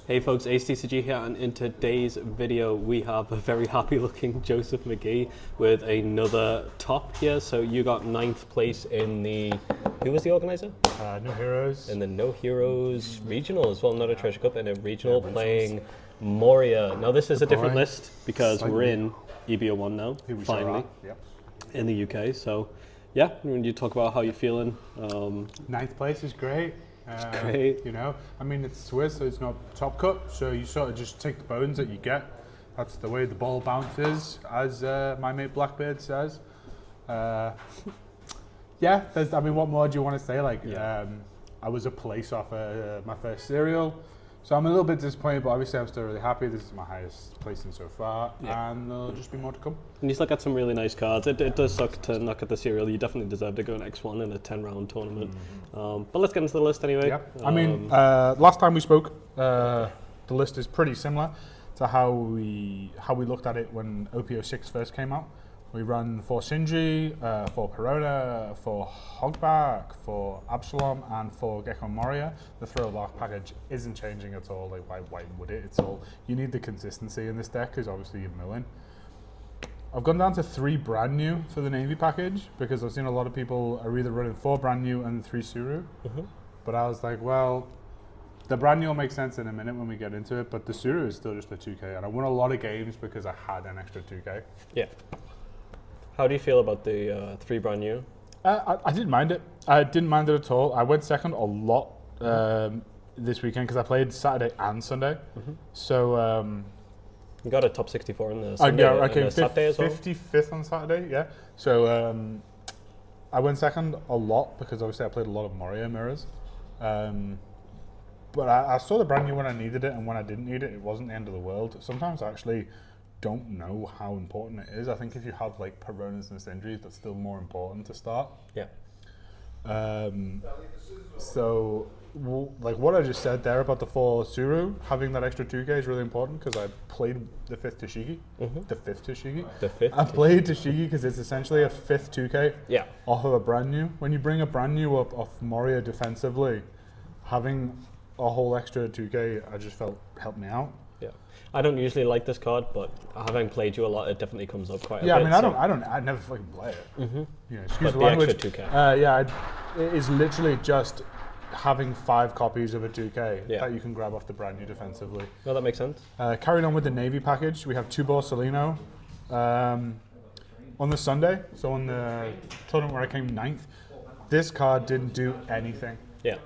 Hey folks, HTCG here, and in today's video we have a very happy looking Joseph McGee with another top here. So you got 9th place in the, who was the organizer? No Heroes. In the No Heroes regional as well, not a treasure cup, in a regional playing Moria. Now this is a different list because we're in EB01 now, finally, in the UK. So yeah, when you talk about how you're feeling. 9th place is great. Great. You know, I mean, it's Swiss, so it's not top cut, so you sort of just take the bones that you get. That's the way the ball bounces, as my mate Blackbeard says. Yeah, I mean, what more do you want to say? Like, I was a place off my first serial, so I'm a little bit disappointed, but obviously I'm still really happy. This is my highest placing so far, and there'll just be more to come. And you still got some really nice cards. It does suck to knock at the serial. You definitely deserve to go an X1 in a 10-round tournament. But let's get into the list anyway. Yeah. I mean, last time we spoke, the list is pretty similar to how we looked at it when OP06 first came out. We run for Sindri, for Perona, for Hogback, for Absalom, and for Gecko Moria. The Throwback package isn't changing at all. Like, why would it? It's all, you need the consistency in this deck because obviously you're milling. I've gone down to 3 brand new for the Navy package because I've seen a lot of people are either running 4 brand new and 3 Suru. But I was like, well, the brand new will make sense in a minute when we get into it, but the Suru is still just a 2K, and I won a lot of games because I had an extra 2K. Yeah. How do you feel about the 3 brand new? I didn't mind it. I didn't mind it at all. I went second a lot this weekend because I played Saturday and Sunday. So you got a top 64 in the Sunday, I came Saturday as well? 55th on Saturday, yeah. So I went second a lot because obviously I played a lot of Moria mirrors. But I saw the brand new when I needed it, and when I didn't need it, it wasn't the end of the world. Sometimes I actually don't know how important it is. I think if you have like Peronas and Sindris, that's still more important to start. Yeah. So like what I just said there about the 4 Suru, having that extra 2K is really important because I played the 5th Tashigi. The 5th Tashigi. The 5th. I played Tashigi because it's essentially a 5th 2K off of a brand new. When you bring a brand new up off Moria defensively, having a whole extra 2K, I just felt helped me out. Yeah, I don't usually like this card, but having played you a lot, it definitely comes up quite a bit. Yeah, I mean, I never fucking play it. You know, excuse but the language. Extra 2K. It is literally just having 5 copies of a 2K that you can grab off the brand new defensively. No, that makes sense. Carrying on with the Navy package, we have 2 Borsalino on the Sunday, so on the tournament where I came 9th. This card didn't do anything. Yeah.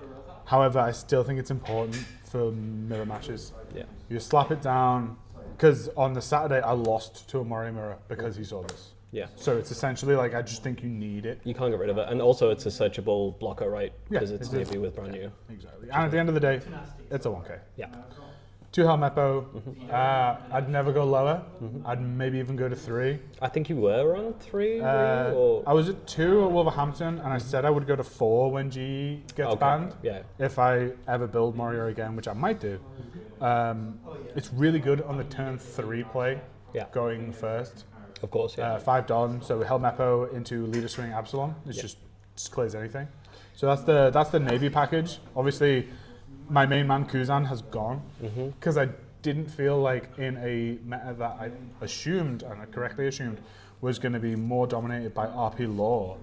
However, I still think it's important for mirror matches. Yeah. You slap it down, because on the Saturday I lost to a Moria mirror because he saw this. Yeah. So it's essentially like, I just think you need it. You can't get rid of it. And also it's a searchable blocker, right? Because it's Navy with brand new. Exactly. And at the end of the day, it's a 1K. Yeah. 2 Helmeppo. I'd never go lower. I'd maybe even go to 3. I think you were on 3, were you? Or? I was at 2 at Wolverhampton, and I said I would go to 4 when G gets banned. Yeah. If I ever build Moria again, which I might do. It's really good on the turn 3 play, going first. Of course, yeah. 5 Don, so Helmeppo into Leader Swing Absalom. It's just clears anything. So that's the Navy package. Obviously, my main man Kuzan has gone because I didn't feel like in a meta that I assumed, and I correctly assumed, was going to be more dominated by RP Law,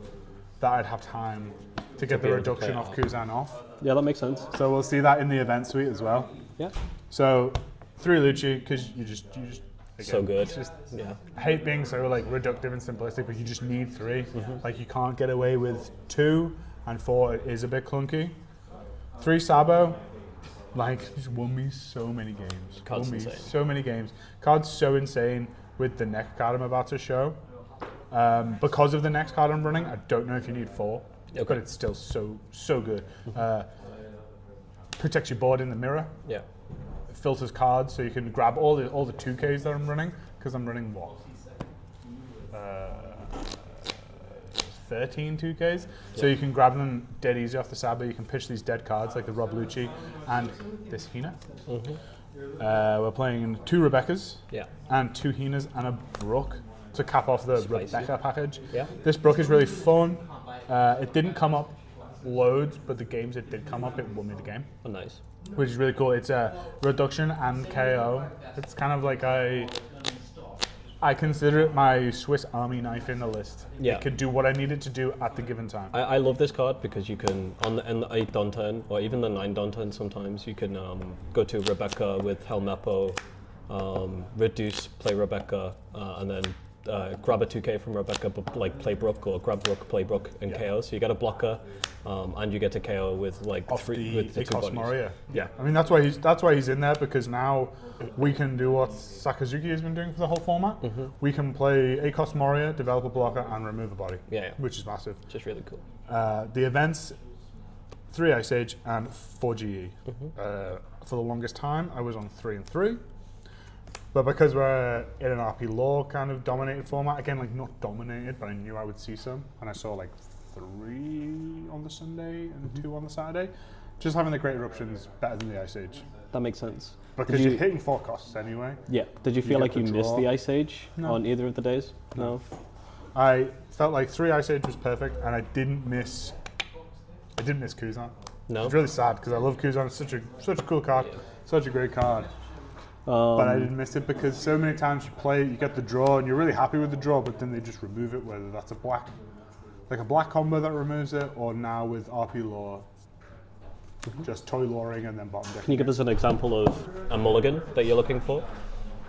that I'd have time to get the reduction of Kuzan off. Yeah, that makes sense. So we'll see that in the event suite as well. Yeah. So 3 Lucci, because you just again, so good. Just, I hate being so like reductive and simplistic, but you just need 3. Like you can't get away with 2, and 4 is a bit clunky. 3 Sabo, like just won me so many games. Card's insane. So many games. Card's so insane with the next card I'm about to show. Because of the next card I'm running, I don't know if you need 4, but it's still so good. Protects your board in the mirror. Yeah. Filters cards so you can grab all the 2Ks that I'm running, because I'm running what? 13 2Ks. So you can grab them dead easy off the Sabo. You can pitch these dead cards like the Rob Lucci and this Hina. We're playing 2 Rebeccas and 2 Hinas and a Brook to cap off the Rebecca package. Yeah. This Brook is really fun. It didn't come up loads, but the games it did come up, it won me the game. Oh, nice. which is really cool. It's a reduction and KO. It's kind of like I consider it my Swiss Army knife in the list. Yeah. It could do what I need it to do at the given time. I love this card because you can, on the 8 Don turn, or even the 9 Don turn sometimes, you can go to Rebecca with Helmeppo, reduce, play Rebecca, and then grab a 2k from Rebecca, but like play Brook, or grab Brook, play Brook, and KO. So you get a blocker, and you get to KO with like Off with the 2 bodies. Moria. Yeah. I mean, that's why he's in there, because now we can do what Sakazuki has been doing for the whole format. We can play Akos Moria, develop a blocker, and remove a body. Yeah. Which is massive. Just really cool. The events, 3 Ice Age and 4 GE. For the longest time, I was on 3 and 3. But because we're in an RP Law kind of dominated format, again, like not dominated, but I knew I would see some, and I saw like 3 on the Sunday and 2 on the Saturday. Just having the Great Eruptions better than the Ice Age. That makes sense. Because you're hitting 4 costs anyway. Yeah. Did you feel like you missed draw. the Ice Age No. on either of the days? No. I felt like 3 Ice Age was perfect, and I didn't miss Kuzan. No. It's really sad because I love Kuzan. It's such a cool card, such a great card. But I didn't miss it because so many times you play it, you get the draw, and you're really happy with the draw, but then they just remove it, whether that's a black combo that removes it, or now with RP Law, just toy lawing and then bottom deck. Can you give us an example of a mulligan that you're looking for?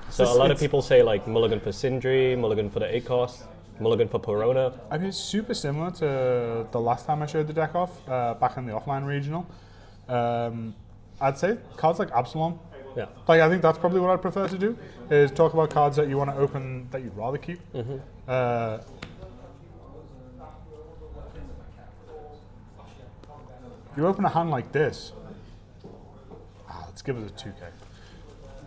So a lot of people say like mulligan for Sindri, mulligan for the 8 cost, mulligan for Perona. I mean, it's super similar to the last time I showed the deck off, back in the offline regional. I'd say cards like Absalom. Yeah. Like, I think that's probably what I'd prefer to do, is talk about cards that you want to open that you'd rather keep. You open a hand like this. Let's give it a 2k.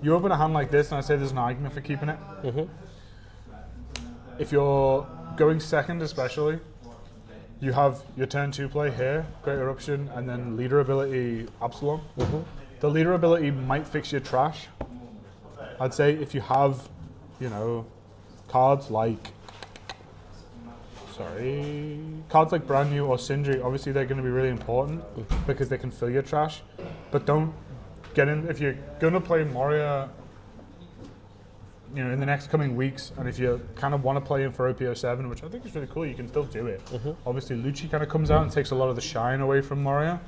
You open a hand like this, and I say there's an argument for keeping it. If you're going second, especially, you have your turn 2 play here, Great Eruption, and then leader ability Absalom. The leader ability might fix your trash. I'd say if you have, cards like Brand New or Sindri, obviously they're going to be really important because they can fill your trash. But don't get in, if you're going to play Moria, in the next coming weeks, and if you kind of want to play in for OP07, which I think is really cool, you can still do it. Obviously Lucci kind of comes out and takes a lot of the shine away from Moria.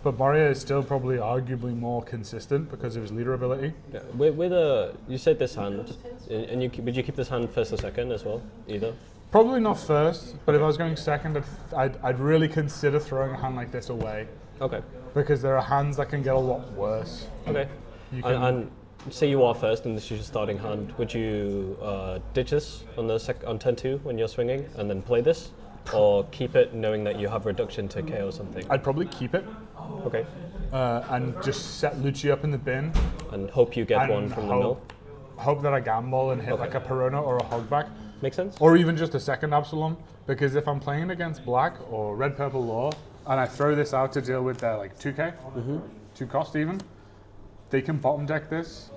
But Moria is still probably arguably more consistent because of his leader ability. Yeah. You said this hand, and would you keep this hand first or second as well, either? Probably not first, but if I was going second, I'd really consider throwing a hand like this away. Okay. Because there are hands that can get a lot worse. Okay. And say you are first and this is your starting hand, would you ditch this on turn 2 when you're swinging and then play this? Or keep it knowing that you have reduction to KO something? I'd probably keep it. Okay. And just set Lucci up in the bin. And hope you get one from the mill? Hope that I gamble and hit like a Perona or a Hogback. Makes sense. Or even just a second Absalom. Because if I'm playing against black or red, purple law, and I throw this out to deal with their like 2k, 2 cost even, they can bottom deck this,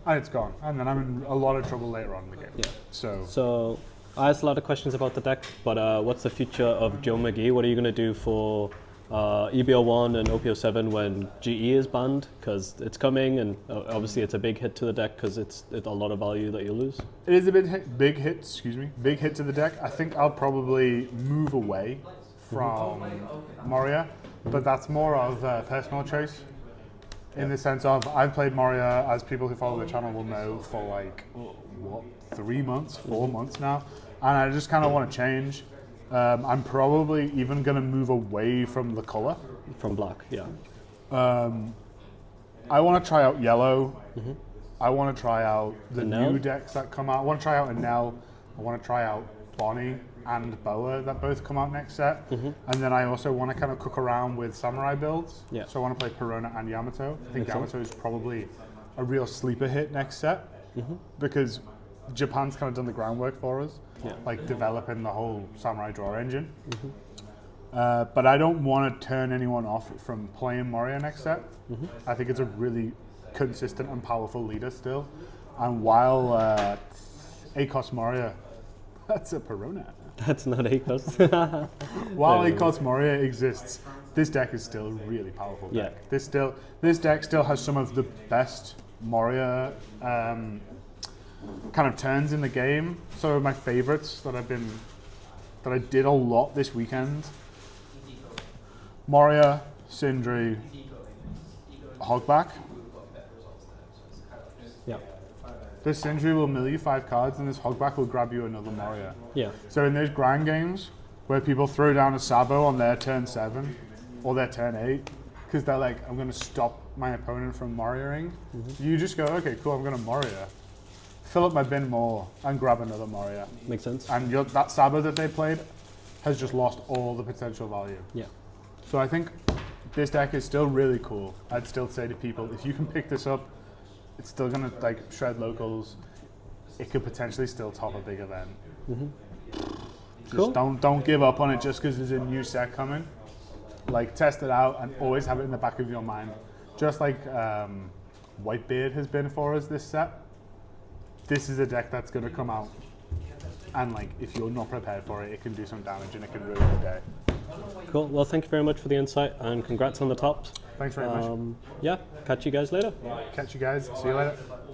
and it's gone. And then I'm in a lot of trouble later on in the game. Yeah. So I asked a lot of questions about the deck, but what's the future of Joe McGee? What are you going to do for EB01 and OP07 when GE is banned? Because it's coming, and obviously it's a big hit to the deck because it's a lot of value that you lose. It is a big hit to the deck. I think I'll probably move away from Moria, but that's more of a personal choice. In the sense of, I've played Moria, as people who follow the channel will know, for like, 3 months, 4 months now. And I just kind of want to change. I'm probably even going to move away from the color. From black, yeah. I want to try out yellow. I want to try out the new decks that come out. I want to try out Enel. I want to try out Bonnie and Boa that both come out next set. And then I also want to kind of cook around with samurai builds. Yeah. So I want to play Perona and Yamato. I think Yamato is probably a real sleeper hit next set. Because Japan's kind of done the groundwork for us, like developing the whole samurai draw engine. But I don't want to turn anyone off from playing Moria next set. I think it's a really consistent and powerful leader still. And while Akos Moria, that's a Perona. That's not Akos. While Akos Moria exists this deck is still a really powerful deck. Yeah. This deck still has some of the best Moria kind of turns in the game. Some of my favorites that I did a lot this weekend. Moria, Sindri, Hogback. Yeah. This Sindri will mill you 5 cards, and this Hogback will grab you another Moria. Yeah. So in those grind games where people throw down a Sabo on their turn 7 or their turn 8, because they're like, I'm going to stop my opponent from Moria-ing, you just go, okay, cool, I'm going to Moria. Fill up my bin more and grab another Moria. Makes sense. And that Sabo that they played has just lost all the potential value. Yeah. So I think this deck is still really cool. I'd still say to people, if you can pick this up, it's still gonna like shred locals. It could potentially still top a big event. Just Cool. don't give up on it just because there's a new set coming. Like test it out and always have it in the back of your mind. Just like Whitebeard has been for us this set. This is a deck that's gonna come out, and like if you're not prepared for it, it can do some damage and it can ruin the day. Cool. Well, thank you very much for the insight, and congrats on the tops. Thanks very much. Yeah, catch you guys later. Catch you guys. See you later.